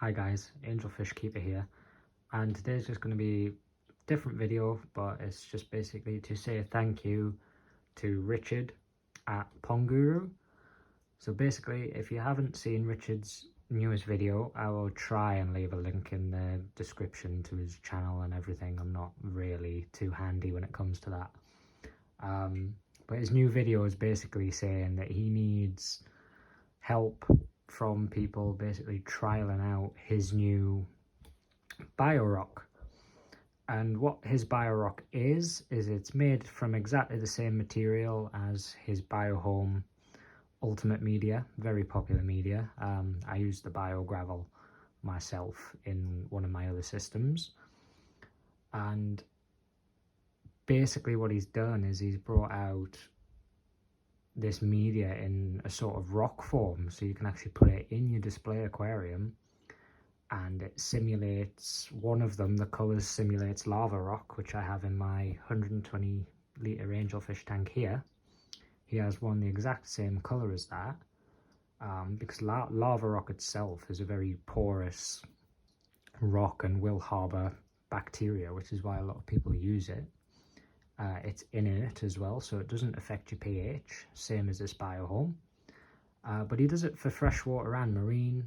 Hi guys, Angelfish Keeper here, and today's just going to be a different video, but it's just basically to say thank you to Richard at pondguru. So basically, if you haven't seen Richard's newest video, I will try and leave a link in the description to his channel and everything. I'm not really too handy when it comes to that. But his new video is basically saying that he needs help from people basically trialing out his new Biorock. And what his Biorock is it's made from exactly the same material as his Biohome Ultimate Media, very popular media. I use the Biogravel myself in one of my other systems, and basically what he's done is he's brought out this media in a sort of rock form, so you can actually put it in your display aquarium and it simulates, one of them, the colours simulates lava rock, which I have in my 120 litre Angelfish tank here. He has one the exact same colour as that, because lava rock itself is a very porous rock and will harbour bacteria, which is why a lot of people use it. It's inert as well, so it doesn't affect your pH, same as this Biohome. But he does it for freshwater and marine.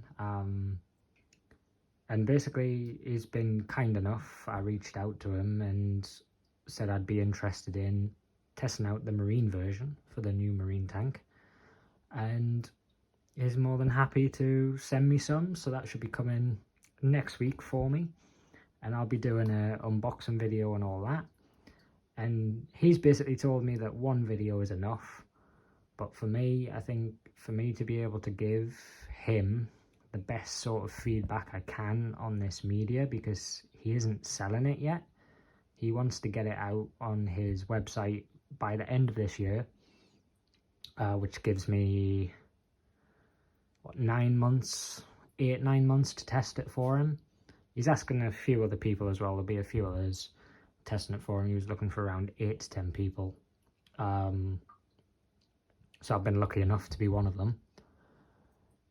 And basically, he's been kind enough. I reached out to him and said I'd be interested in testing out the marine version for the new marine tank. And he's more than happy to send me some, so that should be coming next week for me. And I'll be doing an unboxing video and all that. And he's basically told me that one video is enough, but for me, I think for me to be able to give him the best sort of feedback I can on this media, because he isn't selling it yet, he wants to get it out on his website by the end of this year, which gives me what, 9 months, 8-9 months to test it for him. He's asking a few other people as well. There'll be a few others testing it for him. He was looking for around 8 to 10 people, so I've been lucky enough to be one of them.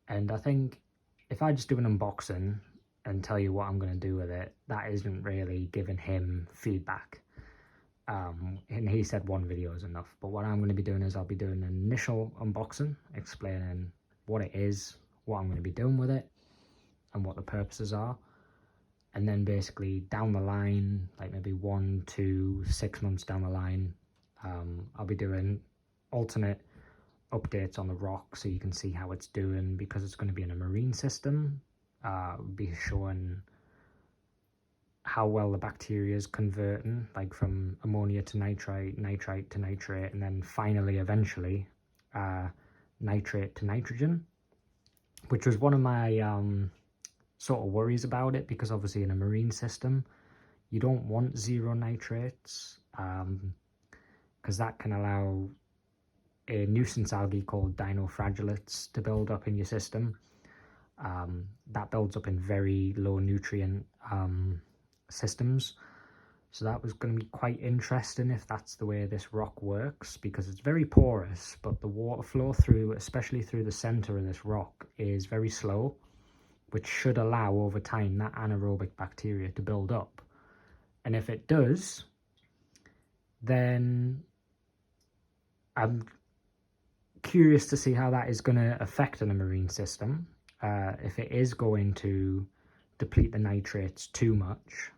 And I think if I just do an unboxing and tell you what I'm going to do with it, that isn't really giving him feedback. And he said one video is enough, but what I'm going to be doing is I'll be doing an initial unboxing, explaining what it is, what I'm going to be doing with it, and what the purposes are. And then basically down the line, like maybe 1 to 6 months down the line, I'll be doing alternate updates on the rock so you can see how it's doing, because it's going to be in a marine system. Be showing how well the bacteria is converting, like from ammonia to nitrite, nitrite to nitrate, and then finally, eventually, nitrate to nitrogen, which was one of my sort of worries about it, because obviously in a marine system you don't want zero nitrates, because that can allow a nuisance algae called dinoflagellates to build up in your system. That builds up in very low nutrient systems, so that was going to be quite interesting if that's the way this rock works, because it's very porous, but the water flow through, especially through the center of this rock, is very slow, which should allow over time that anaerobic bacteria to build up. And if it does, then I'm curious to see how that is going to affect in a marine system. If it is going to deplete the nitrates too much.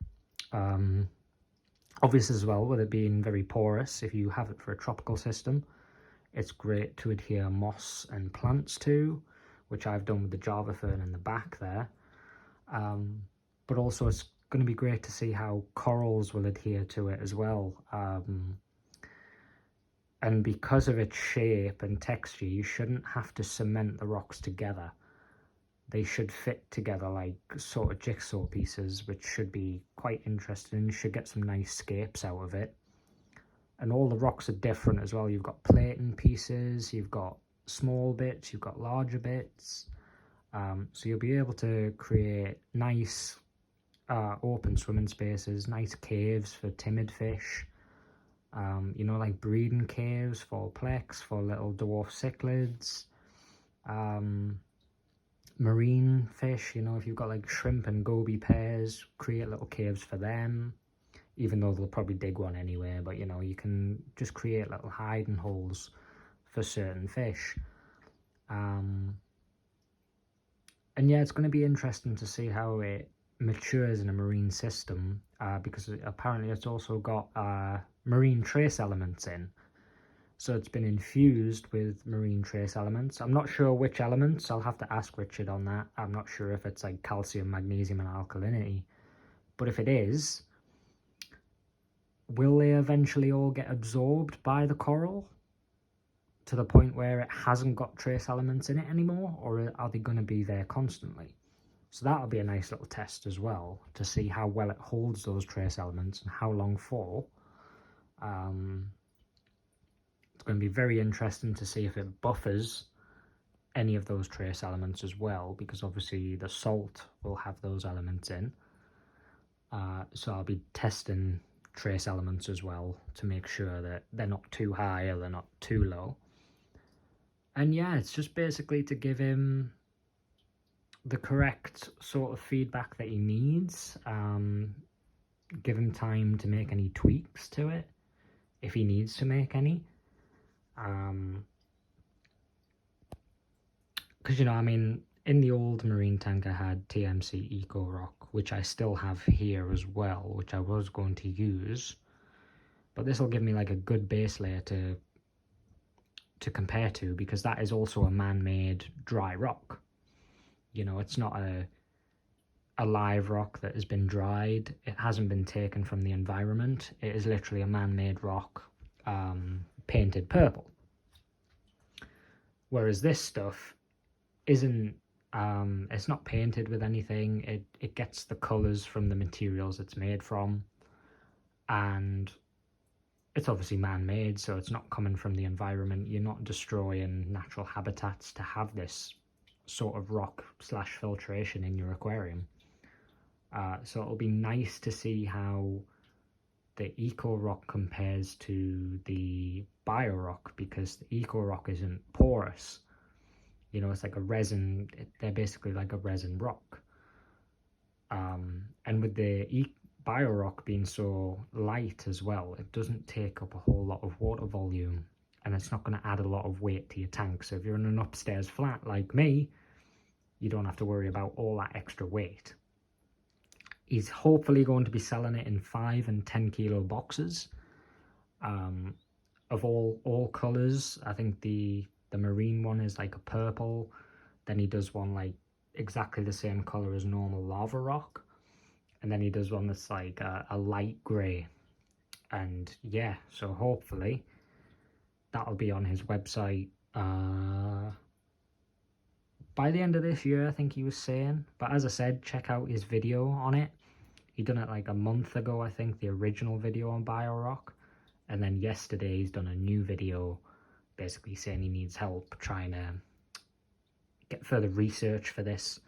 Obviously as well, with it being very porous, if you have it for a tropical system, it's great to adhere moss and plants to, which I've done with the Java fern in the back there. But also it's going to be great to see how corals will adhere to it as well. And because of its shape and texture, you shouldn't have to cement the rocks together. They should fit together like sort of jigsaw pieces, which should be quite interesting. You should get some nice scapes out of it. And all the rocks are different as well. You've got plating pieces, you've got small bits, you've got larger bits. So you'll be able to create nice open swimming spaces, nice caves for timid fish. You know, like breeding caves for plex, for little dwarf cichlids. marine fish, you know, if you've got like shrimp and goby pairs, create little caves for them, even though they'll probably dig one anyway. But you know, you can just create little hiding holes for certain fish. And yeah, it's going to be interesting to see how it matures in a marine system, because apparently it's also got marine trace elements in. So it's been infused with marine trace elements. I'm not sure which elements. I'll have to ask Richard on that. I'm not sure if it's like calcium, magnesium, and alkalinity. But if it is, will they eventually all get absorbed by the coral to the point where it hasn't got trace elements in it anymore? Or are they going to be there constantly? So that'll be a nice little test as well, to see how well it holds those trace elements and how long for. It's going to be very interesting to see if it buffers any of those trace elements as well, because obviously the salt will have those elements in. So I'll be testing trace elements as well to make sure that they're not too high or they're not too low. And yeah, it's just basically to give him the correct sort of feedback that he needs. Give him time to make any tweaks to it, if he needs to make any. Because, you know, I mean, in the old marine tank I had TMC Eco Rock, which I still have here as well, which I was going to use. But this will give me like a good base layer to compare to, because that is also a man-made dry rock. You know, it's not a live rock that has been dried. It hasn't been taken from the environment. It is literally a man-made rock, painted purple. Whereas this stuff isn't, it's not painted with anything. It gets the colours from the materials it's made from, and it's obviously man-made, so it's not coming from the environment. You're not destroying natural habitats to have this sort of rock / filtration in your aquarium. So it'll be nice to see how the Eco Rock compares to the Biorock, because the Eco Rock isn't porous. You know, it's like a resin. They're basically like a resin rock. And with the Biorock being so light as well, it doesn't take up a whole lot of water volume, and it's not going to add a lot of weight to your tank. So if you're in an upstairs flat like me, you don't have to worry about all that extra weight. He's hopefully going to be selling it in 5 and 10 kilo boxes, of all colours. I think the marine one is like a purple. Then he does one like exactly the same colour as normal lava rock. And then he does one that's like a light grey. And yeah, so hopefully that'll be on his website by the end of this year, I think he was saying. But as I said, check out his video on it. He done it like a month ago, I think, the original video on Biorock. And then yesterday he's done a new video basically saying he needs help trying to get further research for this.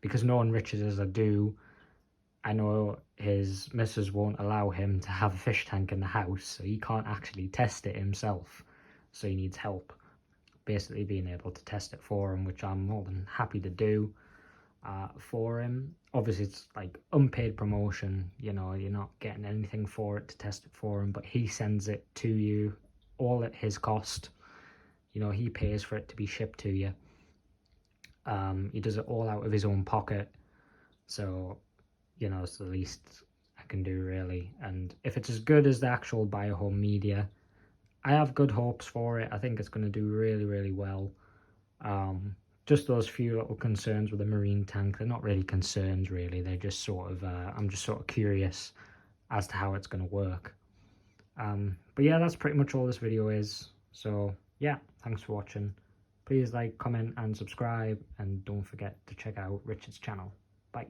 Because knowing Richard as I do, I know his missus won't allow him to have a fish tank in the house, so he can't actually test it himself. So he needs help basically being able to test it for him, which I'm more than happy to do for him. Obviously it's like unpaid promotion, you know, you're not getting anything for it to test it for him, but he sends it to you all at his cost. You know, he pays for it to be shipped to you. He does it all out of his own pocket, so you know, it's the least I can do really. And if it's as good as the actual Biohome media, I have good hopes for it. I think it's going to do really, really well. Just those few little concerns with the marine tank, they're not really concerns really, they're just sort of, I'm just sort of curious as to how it's going to work. But yeah, that's pretty much all this video is. So yeah, thanks for watching. Please like, comment and subscribe, and don't forget to check out Richard's channel. Bye.